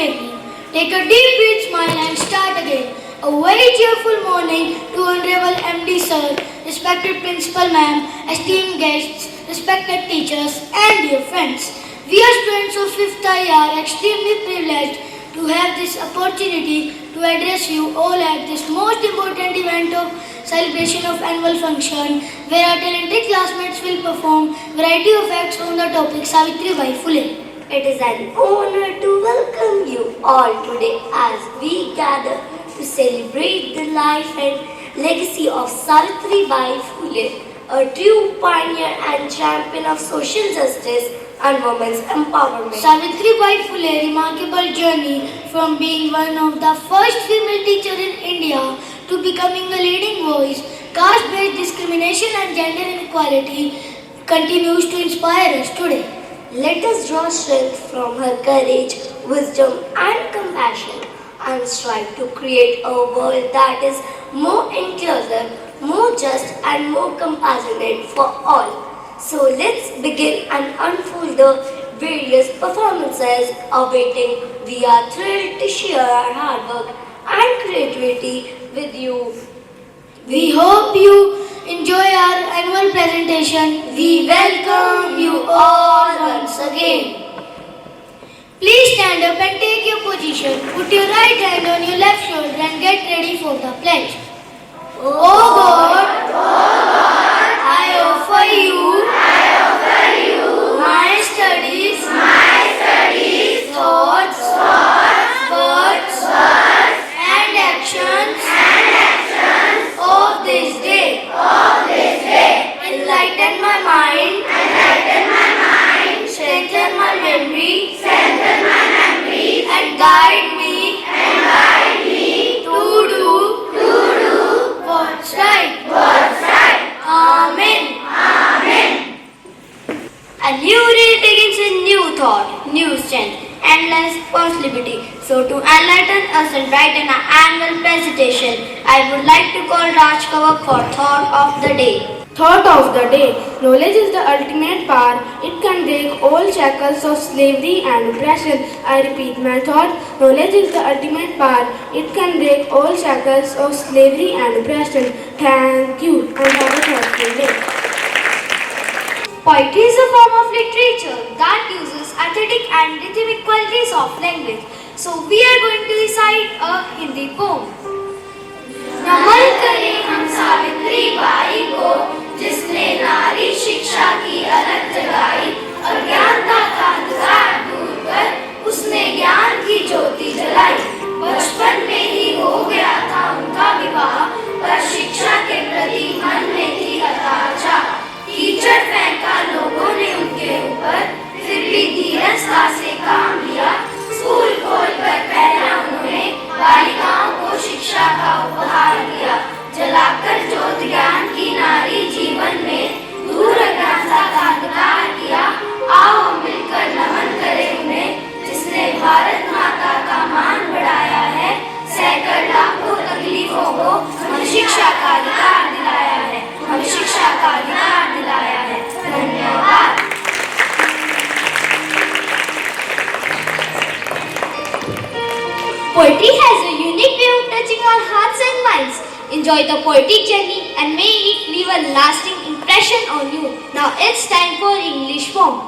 making. Take a deep breath, smile and start again. A very cheerful morning to Honorable MD Sir, respected Principal Ma'am, esteemed guests, respected teachers and dear friends. We are students of 5th I are extremely privileged to have this opportunity to address you all at this most important event of celebration of annual function where our talented classmates will perform variety of acts on the topic Savitri Bai Phule. It is an honor to welcome you all today as we gather to celebrate the life and legacy of Savitri Bai Phule, a true pioneer and champion of social justice and women's empowerment. Savitri Bai Phule remarkable journey from being one of the first female teacher in India to becoming a leading voice, caste-based discrimination and gender inequality continues to inspire us today. Let us draw strength from her courage, wisdom and compassion and strive to create a world that is more inclusive, more just and more compassionate for all. So let's begin and unfold the various performances awaiting. We are thrilled to share our hard work and creativity with you. We hope you enjoy our annual presentation. We welcome you all once again. Please stand up and take your position. Put your right hand on your left shoulder and get ready for the pledge. Oh God, I offer you my studies, thoughts, words, and actions of this day. Enlighten my mind, strengthen my memory, and guide me to do what's right. Amen. A new day begins with new thought, new strength, endless possibility. So to enlighten us and brighten our annual presentation, I would like to call Raj Kavak for Thought of the Day. Thought of the day. Knowledge is the ultimate power. It can break all shackles of slavery and oppression. I repeat my thought. Knowledge is the ultimate power. It can break all shackles of slavery and oppression. Thank you and have a thoughtful day. Poetry is a form of literature that uses aesthetic and rhythmic qualities of language. So we are going to recite a Hindi poem. नमन करें हम Savitri by को जिसने नारी शिक्षा की अलग जगाई, अज्ञानता का अंधकार दूर कर उसने ज्ञान की ज्योति जलाई। बचपन में ही हो गया था उनका विवाह, पर शिक्षा के प्रति मन में थी अथाह चाह। कीचड़ फेंका लोगों ने उनके ऊपर, फिर भी धीरजता से काम लिया। स्कूल खोलकर पहला उन्होंने बालिकाओं को शिक्षा का उपहार दिया। जलाकर ज्योत ज्ञान की नारी जीवन में दूर अज्ञानता का अंधकार किया। आओ मिलकर नमन करें उन्हें जिसने भारत माता का मान बढ़ाया है। सहकर लाखों तकलीफों को हमें शिक्षा का अधिकार दिलाया है, हमें शिक्षा का अधिकार दिलाया है। धन्यवाद। Poetry has a unique way of touching our hearts and minds. Enjoy the poetic journey and may it leave a lasting impression on you. Now it's time for English poem.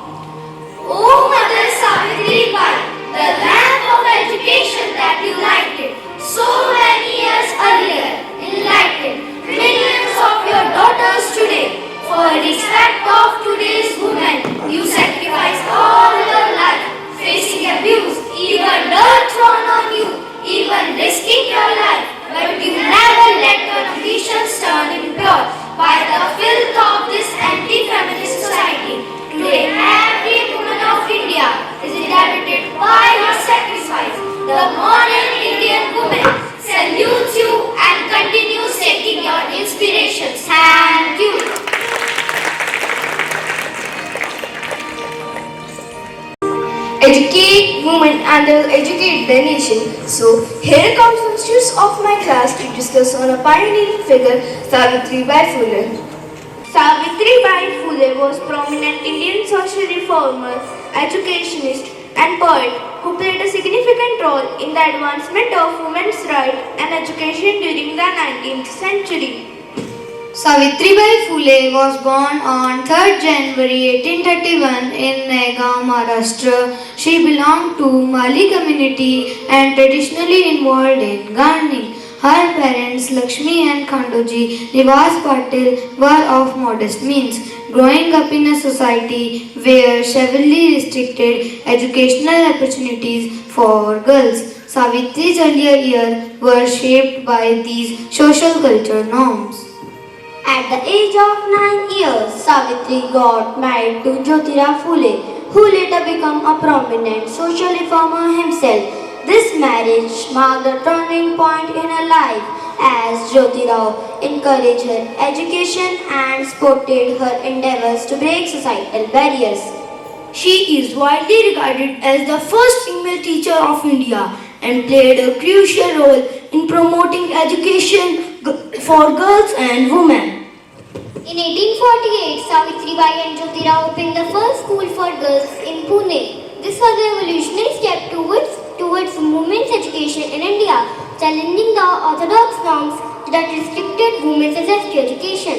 O Mother Savitri Bai, the lamp of education that you lighted so many years earlier, enlightened millions of your daughters today. For respect of today's women, you sacrifice all your life, facing abuse, even dirt thrown on you, even risking your life. But you never let your ambitions turn impure by the filth of this anti-feminist society. Today, every woman of India is indebted by her sacrifice. The modern Indian woman salutes you and continues taking your inspirations. Thank you. Educate women and they'll educate the nation. So here comes some students of my class to discuss on a pioneering figure, Savitri Bai Phule. Savitri Bai Phule was prominent Indian social reformer, educationist and poet who played a significant role in the advancement of women's rights and education during the 19th century. Savitribai Phule was born on 3rd January 1831 in Naigaon, Maharashtra. She belonged to Mali community and traditionally involved in gardening. Her parents Lakshmi and Khandoji Nivas Patil were of modest means. Growing up in a society where severely restricted educational opportunities for girls, Savitri's earlier years were shaped by these social culture norms. At the age of 9 years, Savitri got married to Jyotirao Phule, who later became a prominent social reformer himself. This marriage marked a turning point in her life as Jyotirao encouraged her education and supported her endeavors to break societal barriers. She is widely regarded as the first female teacher of India and played a crucial role in promoting education for girls and women. In 1848, Savitribai and Jyotirao opened the first school for girls in Pune. This was a revolutionary step towards women's education in India, challenging the orthodox norms that restricted women's access to education.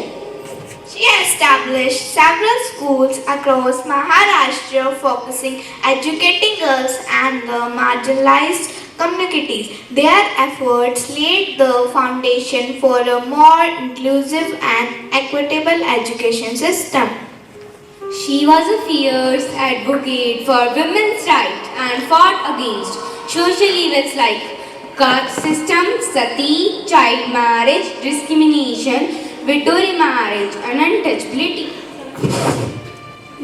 She established several schools across Maharashtra focusing educating girls and the marginalized communities. Their efforts laid the foundation for a more inclusive and equitable education system. She was a fierce advocate for women's rights and fought against social evils like caste system, sati, child marriage, discrimination, widow remarriage, and untouchability.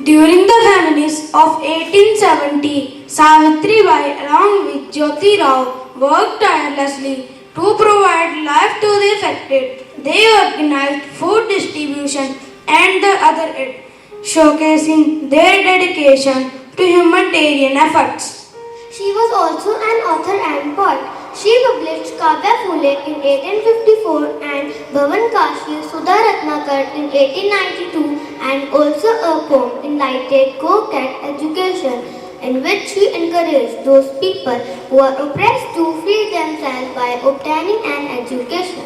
During the feminists of 1870, Savitribai along with Jyoti Rao worked tirelessly to provide life to the affected. They organized food distribution and the other aid, showcasing their dedication to humanitarian efforts. She was also an author and poet. She published Kavya Phule in 1854 and Bhavan Kashi Sudha Ratnakar in 1892 and also a poem entitled Co-Cat Education, in which she encouraged those people who are oppressed to free themselves by obtaining an education.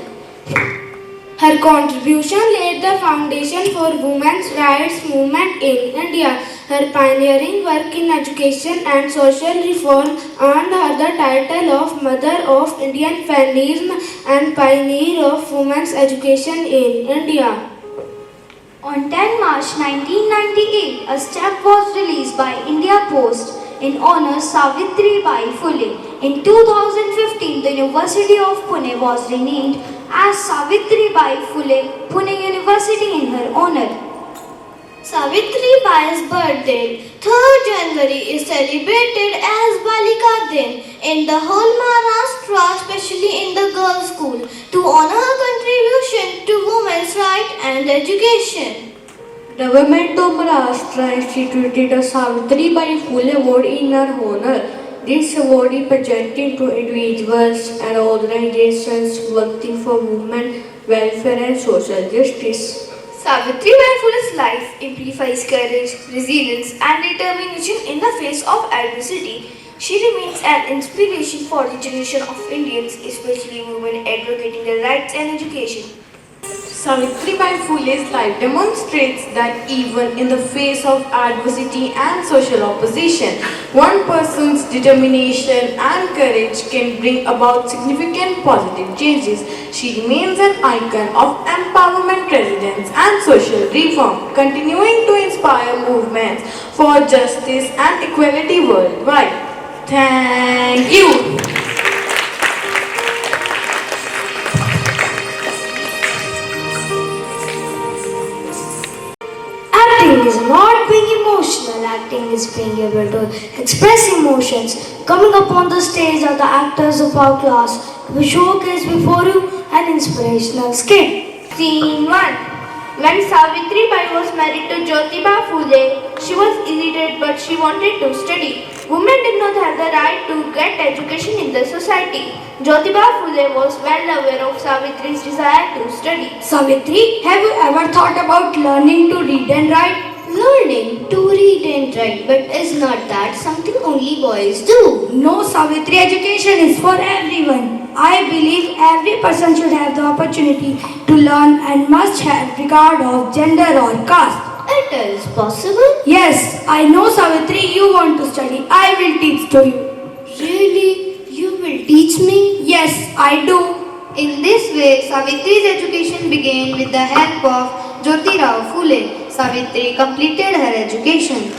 Her contribution laid the foundation for women's rights movement in India. Her pioneering work in education and social reform earned her the title of Mother of Indian Feminism and Pioneer of Women's Education in India. On 10 March 1998, a stamp was released by India Post in honor Savitribai Phule. In 2015, the University of Pune was renamed as Savitribai Phule Pune University in her honor. Savitribai's birthday, 3rd January, is celebrated as Balika Din in the whole Maharashtra, especially in the girls' school, to honor her contribution to women's rights and education. Government of Maharashtra instituted a Savitribai Phule Award in her honor. This award is presented to individuals and organizations working for women welfare and social justice. Savitribai Phule's life amplifies courage, resilience, and determination in the face of adversity. She remains an inspiration for the generation of Indians, especially women advocating their rights and education. Savitribai Phule's life demonstrates that even in the face of adversity and social opposition, one person's determination and courage can bring about significant positive changes. She remains an icon of empowerment, resilience, and social reform, continuing to inspire movements for justice and equality worldwide. Thank you. Acting is not being emotional, acting is being able to express emotions. Coming up on the stage are the actors of our class. We showcase before you an inspirational skit. Scene 1. When Savitribai was married to Jyotiba Phule, she was illiterate but she wanted to study. Women did not have the right to get education in the society. Jyotiba Phule was well aware of Savitri's desire to study. Savitri, have you ever thought about learning to read and write? Learning to read and write, but is not that something only boys do? No, Savitri, education is for everyone. I believe every person should have the opportunity to learn and must have regard of gender or caste. It is possible. Yes, I know, Savitri, you want to study. I will teach to you. Really? You will teach me? Yes, I do. In this way, Savitri's education began with the help of Jyotirao Phule. Savitri completed her education.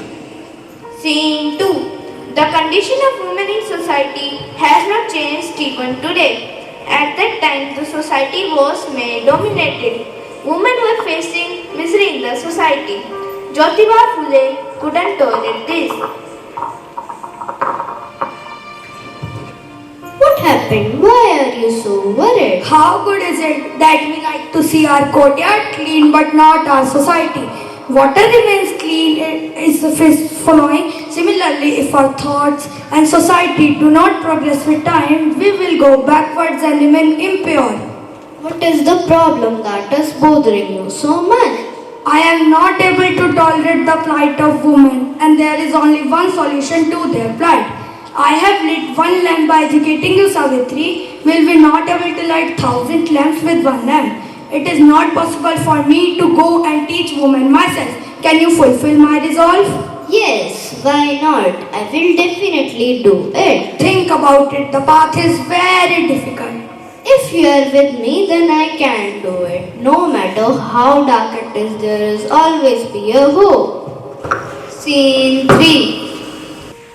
Scene 2. The condition of women in society has not changed even today. At that time, the society was male-dominated. Women were facing misery in the society. Jyotiba Phule couldn't tolerate this. What happened? Why are you so worried? How good is it that we like to see our courtyard clean but not our society? Water remains clean is the following. Similarly, if our thoughts and society do not progress with time, we will go backwards and remain impure. What is the problem that is bothering you so much? I am not able to tolerate the plight of women, and there is only one solution to their plight. I have lit one lamp by educating you, Savitri. Will we not able to light 1,000 lamps with one lamp? It is not possible for me to go and teach women myself. Can you fulfill my resolve? Yes, why not? I will definitely do it. Think about it. The path is very difficult. If you are with me, then I can do it. No matter how dark it is, there is always be a hope. Scene 3.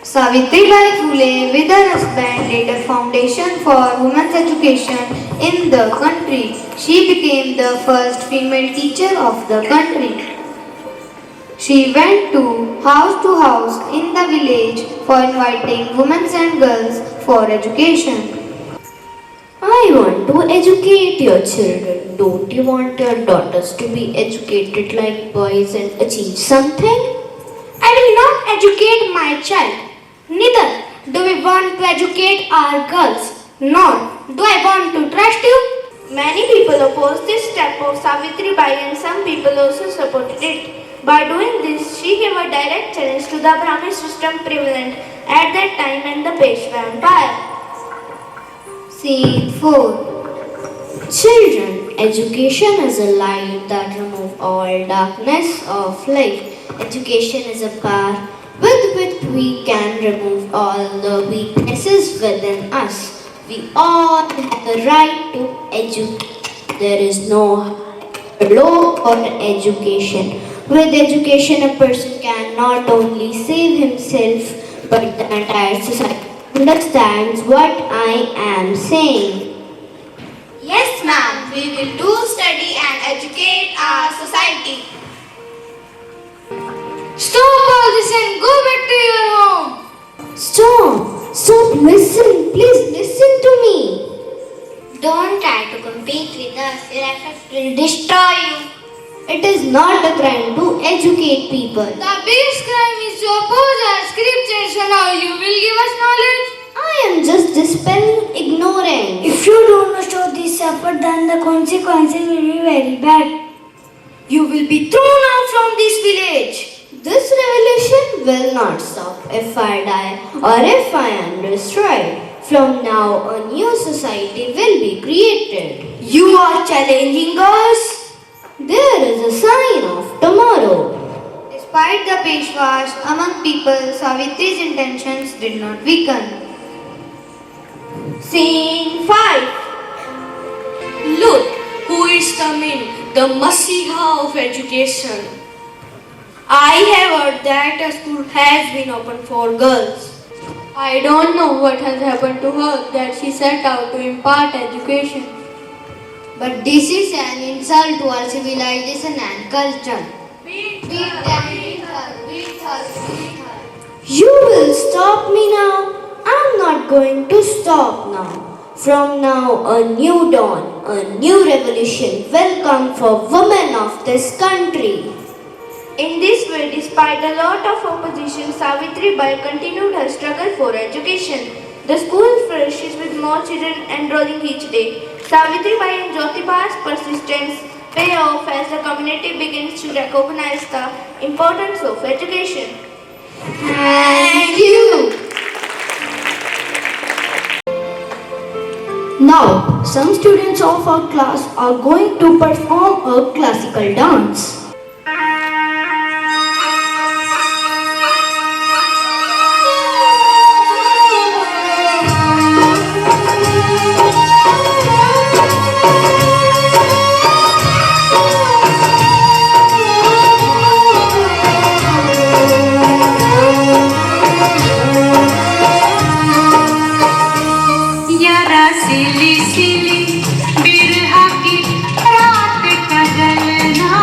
Savitribai Phule with her husband laid a foundation for women's education in the country. She became the first female teacher of the country. She went to house in the village for inviting women and girls for education. I want to educate your children. Don't you want your daughters to be educated like boys and achieve something? I will not educate my child. Neither do we want to educate our girls. Nor do I want to trust you. Many people opposed this step of Savitribai and some people also supported it. By doing this, she gave a direct challenge to the Brahmin system prevalent at that time in the Peshwa Empire. Scene 4. Children, education is a light that removes all darkness of life. Education is a power with which we can remove all the weaknesses within us. We all have the right to educate. There is no law for education. With education, a person can not only save himself, but the entire society understands what I am saying. Yes, ma'am, we will do study and educate our society. Stop all this and go back to your home. Stop, listen, please listen to me. Don't try to compete with us. Your effort will destroy you. It is not a crime to educate people. The biggest crime is to oppose our scriptures, and now you will give us knowledge. I am just dispelling ignorance. If you do not stop this effort, then the consequences will be very bad. You will be thrown out from this village. This revolution will not stop if I die or if I am destroyed. From now, a new society will be created. You are challenging us. There is a sign of tomorrow. Despite the Peshwas among people, Savitri's intentions did not weaken. Scene 5. Look who is coming, the Masiha of education. I have heard that a school has been opened for girls. I don't know what has happened to her that she set out to impart education. But this is an insult to our civilization and culture. Beat her. You will stop me now? I'm not going to stop now. From now, a new dawn, a new revolution will come for women of this country. In this way, despite a lot of opposition, Savitribai continued her struggle for education. The school flourishes with more children enrolling each day. Savitribai and Jyotiba's persistence pay off as the community begins to recognize the importance of education. Thank you. Now, some students of our class are going to perform a classical dance. यारा सिली सिली बिरहा की रात का जलना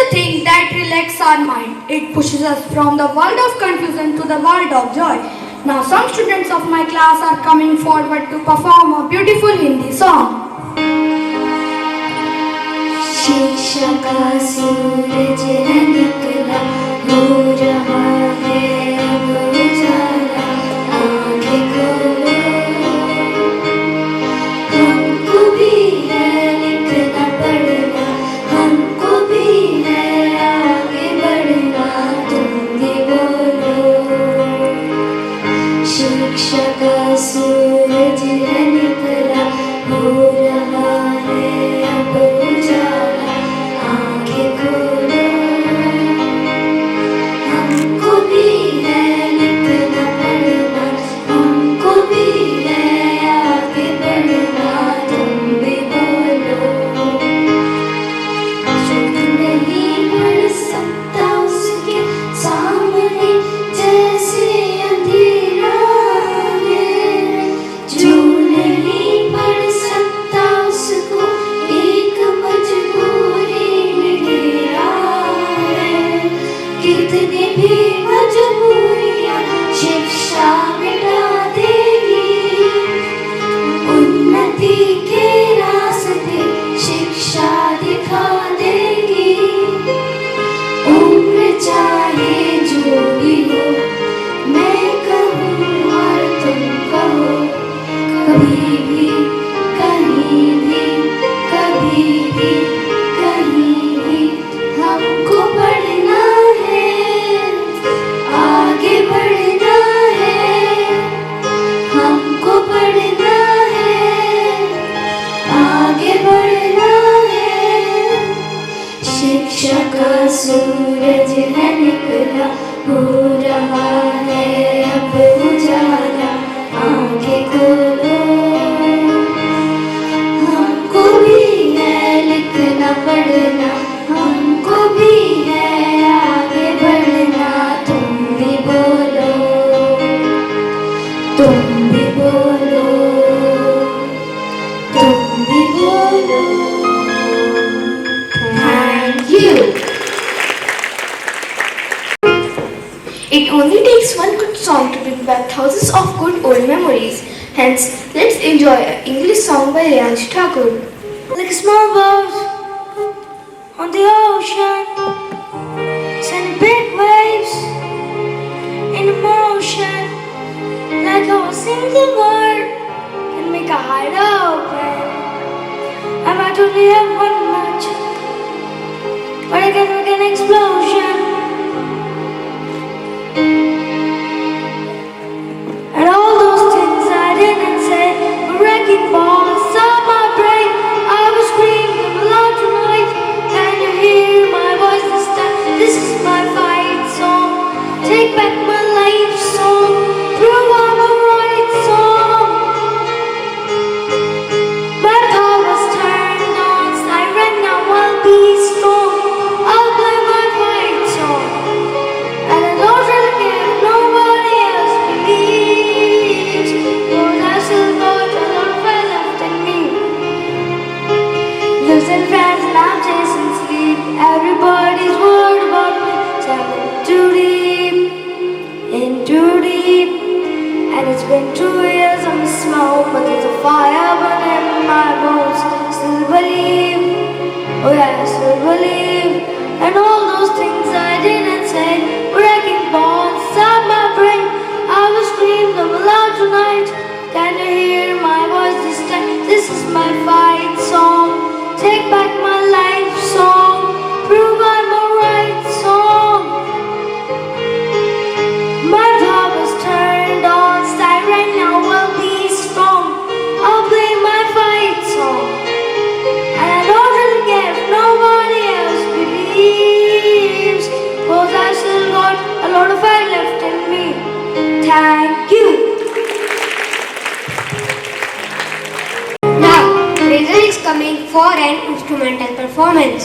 a thing that relaxes our mind. It pushes us from the world of confusion to the world of joy. Now some students of my class are coming forward to perform a beautiful Hindi song. शिक्षा का सूरज है निकला, हो रहा है अब उजाला, आंखें खोलो, हमको भी है लिखना पढ़ना, हमको भी है आगे बढ़ना, तुम भी बोलो। शिक्षा का सूरज है निकला, हो रहा है अब उजाला, आंखें खोलो, हमको भी है लिखना पढ़ना, हमको भी है आगे बढ़ना, तुम भी बोलो। जो नहीं पढ़ सकता उसके सामने जैसे अंधेरा है, जो नहीं पढ़ सकता उसको एक मजबूरी में घेरा है। कितनी भी मजबूरियां शिक्षा मिटा देगी, उन्नति के रास्ते शिक्षा दिखा देगी। उम्र चाहे जो भी हो, मैं कहूँ और तुम कहो, कभी भी कहीं भी, कभी भी कहीं भी हमको पढ़ना है, आगे बढ़ना है, हमको पढ़ना है, आगे बढ़ना है। शिक्षा का सूरज है निकला, हो रहा है अब उजाला, आंखें खोलो, हमको भी है लिखना पढ़ना, हमको भी है आगे बढ़ना, तुम भी बोलो, तुम भी बोलो, तुम भी बोलो। Thank you. It only takes one good song to bring back thousands of good old memories. Hence, let's enjoy an English song by Riyansh Thakur. Like small boats on the ocean, sending big waves in motion, like how a single word can make a heart open. I might only have one match, but I can make an explosion. And all those things I didn't say, wrecking balls on my brain. I was screaming aloud tonight. Can you hear my voice this time? This is my fight song. Take back my life song. Prove I'm a right song. My power's turned on siren. Now I'll be strong. I'll play my fight song. And I don't really care if nobody else believes, 'cause I still got a lot of fire left in me. Losing friends and I'm chasing sleep. Everybody's worried about me, so I'm in too deep. And it's been 2 years of smoke, but there's a fire burning in my bones. Still believe, oh yeah, I still believe. And all those things I didn't say, wrecking balls inside my brain. I will scream them aloud tonight. Can you hear my voice this time? This is my fight song. Take back my life song. Prove I'm a right song. My power's turned on siren. Now I'll be strong. I'll play my fight song. And I don't really care if nobody else believes, 'cause I still got a lot of fire left in me. Thank you. Now, Fraser is coming for an instrumental performance.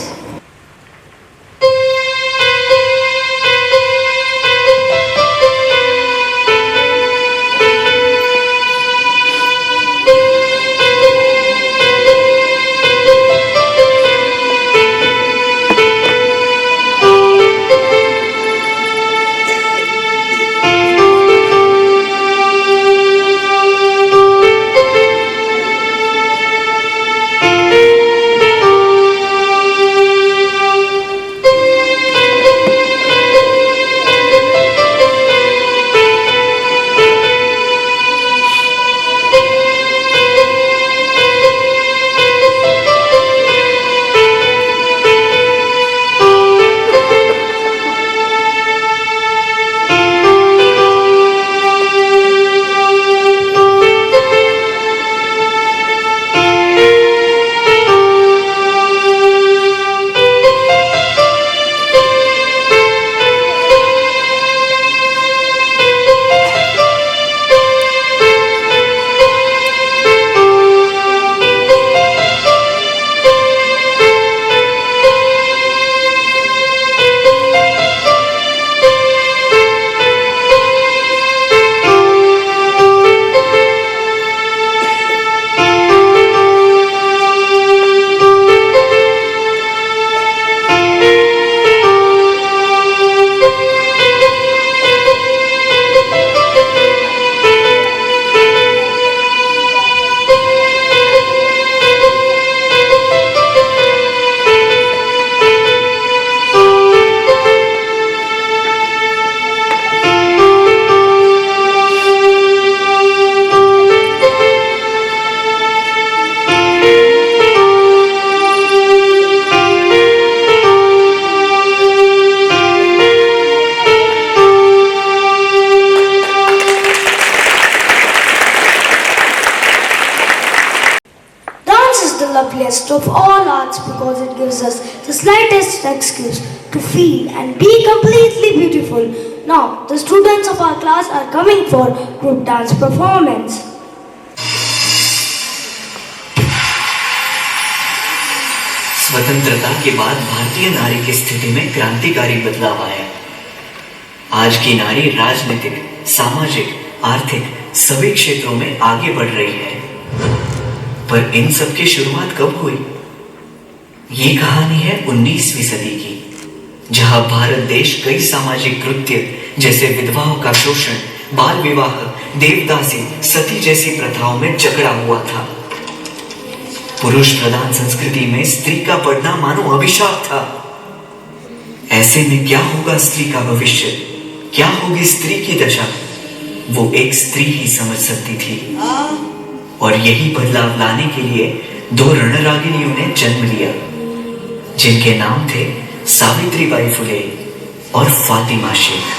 best of all arts because it gives us the slightest excuse to feel and be completely beautiful. Now, the students of our class are coming for group dance performance. स्वतंत्रता के बाद भारतीय नारी की स्थिति में क्रांतिकारी बदलाव आया। आज की नारी राजनीतिक, सामाजिक, आर्थिक सभी क्षेत्रों में आगे बढ़ रही है। पर इन सब की शुरुआत कब हुई? ये कहानी है 19वीं सदी की, जहां भारत देश कई सामाजिक कृत्य जैसे विधवाओं का शोषण, बाल विवाह, देवदासी, सती जैसी प्रथाओं में जकड़ा हुआ था। पुरुष प्रधान संस्कृति में स्त्री का पढ़ना मानो अभिशाप था। ऐसे में क्या होगा स्त्री का भविष्य, क्या होगी स्त्री की दशा, वो एक स्त्री ही समझ सकती थी। और यही बदलाव लाने के लिए दो रणरागिनियों ने जन्म लिया, जिनके नाम थे सावित्रीबाई फुले और फातिमा शेख।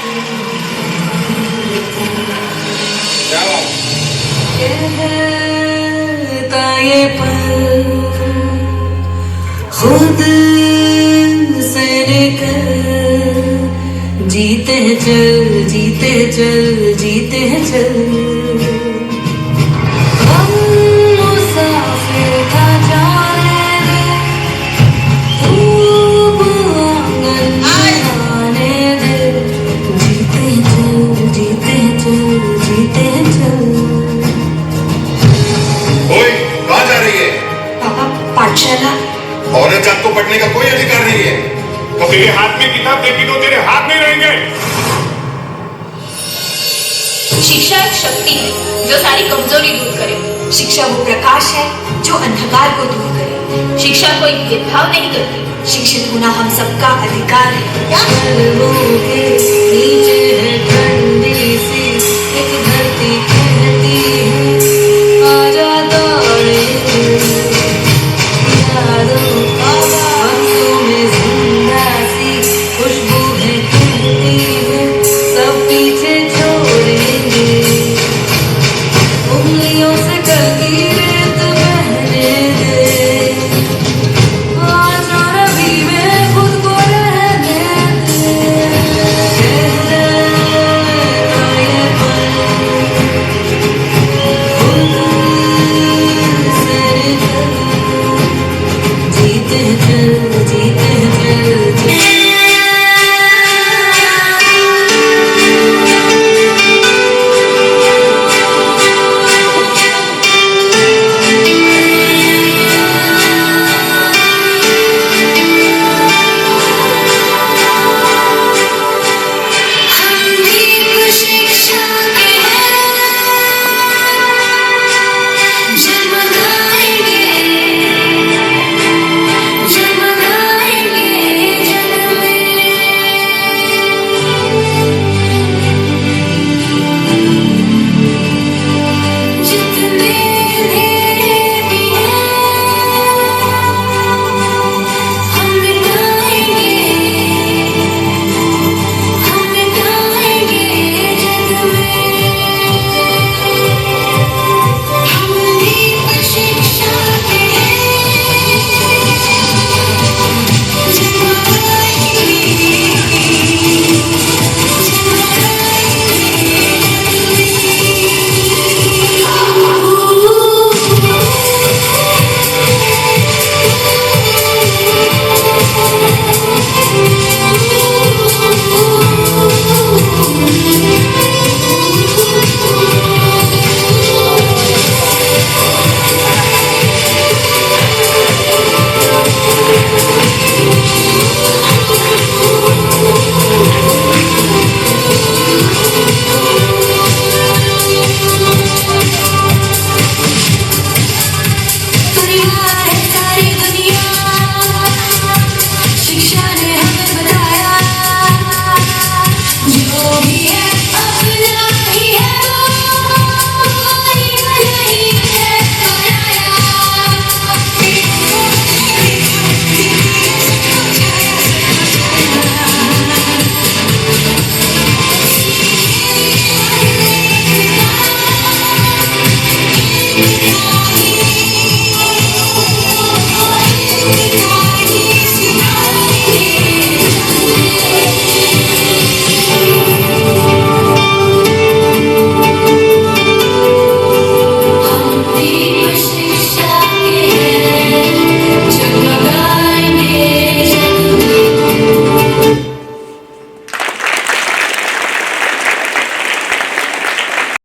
ये पल खुद से लेकर जीते हैं चल, जीते हैं चल, जीते हैं चल। हम मुसाफिर था जाने खूब आंगन आने दे। जीते हैं चल, जीते हैं चल, जीते हैं चल। कहाँ जा रही है? पापा, पाठशाला। औरत जात को पढ़ने का कोई अधिकार नहीं है। तो तेरे हाथ में किताब देखी तो तेरे हाथ नहीं रहेंगे। शिक्षा एक शक्ति है जो सारी कमजोरी दूर करे। शिक्षा वो प्रकाश है जो अंधकार को दूर करे। शिक्षा कोई भेदभाव नहीं करती। शिक्षित होना हम सबका अधिकार है।